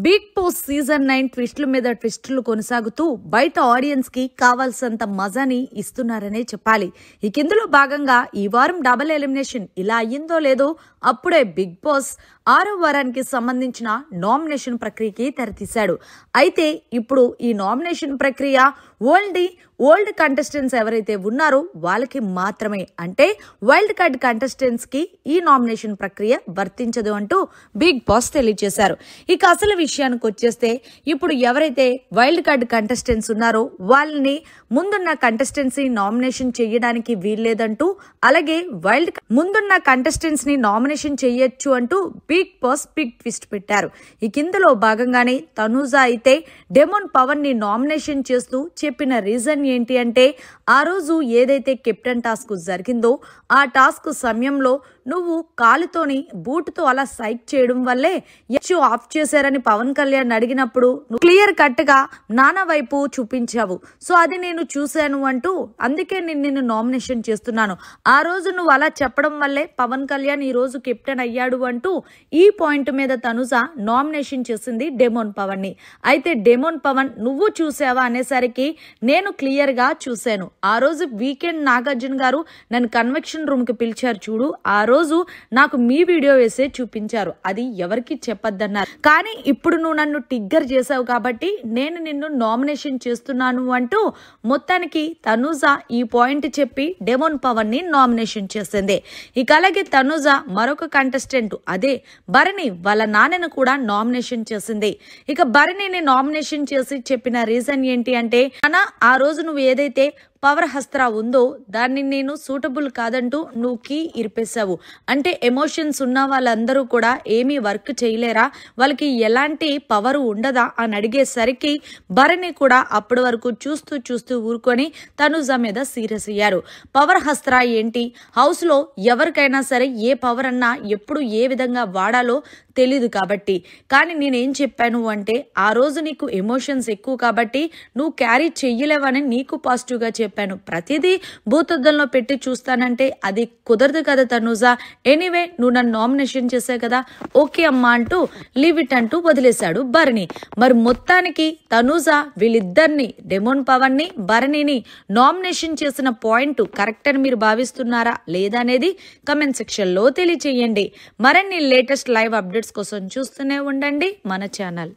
Big boss season 9 ట్విస్టుల మీద ట్విస్టులు కొనసాగుతూ బయట ఆడియన్స్ కి కావాల్సినంత మజాని ఇస్తున్నారనే చెప్పాలి. ఈ కిందలో భాగంగా ఈ వారం డబుల్ ఎలిమినేషన్ ఇలా అయ్యిందో లేదో అప్పుడే బిగ్ బాస్ 6వ వారానికి సంబంధించిన నామినేషన్ ప్రక్రియకి తెరతీశాడు. అయితే ఇప్పుడు ఈ నామినేషన్ ప్రక్రియ ఓల్డ్ కంటెస్టెంట్స్ ఎవరైతే ఉన్నారో వాళ్ళకి మాత్రమే, అంటే వైల్డ్ కార్డ్ కంటెస్టెంట్స్ కి ఈ నామినేషన్ ప్రక్రియ వర్తించదు అంటూ బిగ్ బాస్ తెలియజేశారు. ఇక అసలు విషయానికి వచ్చేస్తే ఇప్పుడు ఎవరైతే వైల్డ్ కార్డ్ కంటెస్టెంట్స్ ఉన్నారో వాళ్ళని ముందున్న కంటెస్టెంట్స్ ని నామినేషన్ చేయడానికి వీల్లేదంటూ, అలాగే ముందున్న కంటెస్టెంట్స్ ని నామినేషన్ చేయొచ్చు అంటూ బిగ్ బాస్ బిగ్ ట్విస్ట్ పెట్టారు. ఈ కిందలో భాగంగానే తనూజ అయితే డెమోన్ పవన్ ని నామినేషన్ చేస్తూ చెప్పిన రీజన్ ఏంటి అంటే, ఆ రోజు ఏదైతే కెప్టెన్ టాస్క్ జరిగిందో ఆ టాస్క్ సమయంలో నువ్వు కాలుతోని బూటుతో అలా సైక్ చేయడం వల్లే యచ్చు ఆఫ్ చేశారని పవన్ కళ్యాణ్ అడిగినప్పుడు క్లియర్ కట్ గా నానా వైపు చూపించావు. సో అది నేను చూశాను అంటూ, అందుకే నేను నిన్ను నామినేషన్ చేస్తున్నాను. ఆ రోజు నువ్వు అలా చెప్పడం వల్లే పవన్ కళ్యాణ్ ఈ రోజు కెప్టెన్ అయ్యాడు అంటూ ఈ పాయింట్ మీద తనుజ నామినేషన్ చేసింది డెమోన్ పవన్ ని. అయితే డెమోన్ పవన్ నువ్వు చూసావా అనేసరికి నేను క్లియర్ గా చూశాను. ఆ రోజు వీకెండ్ నాగార్జున గారు నన్ను కన్వెక్షన్ రూమ్ కి పిలిచారు చూడు, ఆ రోజు నాకు మీ వీడియో వేసే చూపించారు, అది ఎవరికి చెప్పొద్దన్నారు. కానీ ఇప్పుడు నువ్వు నన్ను టిగ్గర్ చేసావు కాబట్టి నేను నిన్ను నామినేషన్ చేస్తున్నాను అంటూ మొత్తానికి తనూజ ఈ పాయింట్ చెప్పి డెమోన్ పవన్ ని నామినేషన్ చేసింది. ఇక అలాగే తనూజ మరొక కంటెస్టెంట్ అదే భరణి వాళ్ళ నాన్నను కూడా నామినేషన్ చేసింది. ఇక భరణిని నామినేషన్ చేసి చెప్పిన రీజన్ ఏంటి అంటే, ఆ రోజు నువ్వు ఏదైతే పవర్ హస్త్ర ఉందో దాన్ని నేను సూటబుల్ కాదంటూ నువ్వు కీ ఇరిపేశావు. అంటే ఎమోషన్స్ ఉన్న వాళ్ళందరూ కూడా ఏమీ వర్క్ చేయలేరా, వాళ్ళకి ఎలాంటి పవర్ ఉండదా అని అడిగేసరికి భరణి కూడా అప్పటి వరకు చూస్తూ ఊరుకొని తనుజ మీద సీరియస్ అయ్యారు. పవర్ హస్త్ర ఏంటి, హౌస్ లో ఎవరికైనా సరే ఏ పవర్ అన్నా ఎప్పుడు ఏ విధంగా వాడాలో తెలీదు కాబట్టి, కానీ నేనేం చెప్పాను అంటే ఆ రోజు నీకు ఎమోషన్స్ ఎక్కువ కాబట్టి నువ్వు క్యారీ చెయ్యలేవని నీకు పాజిటివ్ గా చెప్పాను. ప్రతిదీ భూతద్దంలో పెట్టి చూస్తానంటే అది కుదరదు కదా తనూజ. ఎనీవే నువ్వు నన్ను నామినేషన్ చేసావు కదా, ఓకే అమ్మా అంటూ లీవ్ ఇట్ అంటూ వదిలేశాడు భరణి. మరి మొత్తానికి తనూజ వీళ్ళిద్దరిని డెమోన్ పవన్ ని భరణిని నామినేషన్ చేసిన పాయింట్ కరెక్ట్ అని మీరు భావిస్తున్నారా లేదా అనేది కమెంట్ సెక్షన్ లో తెలియచేయండి. మరిన్ని లేటెస్ట్ లైవ్ అప్డేట్స్ కోసం చూస్తూనే ఉండండి మన ఛానల్.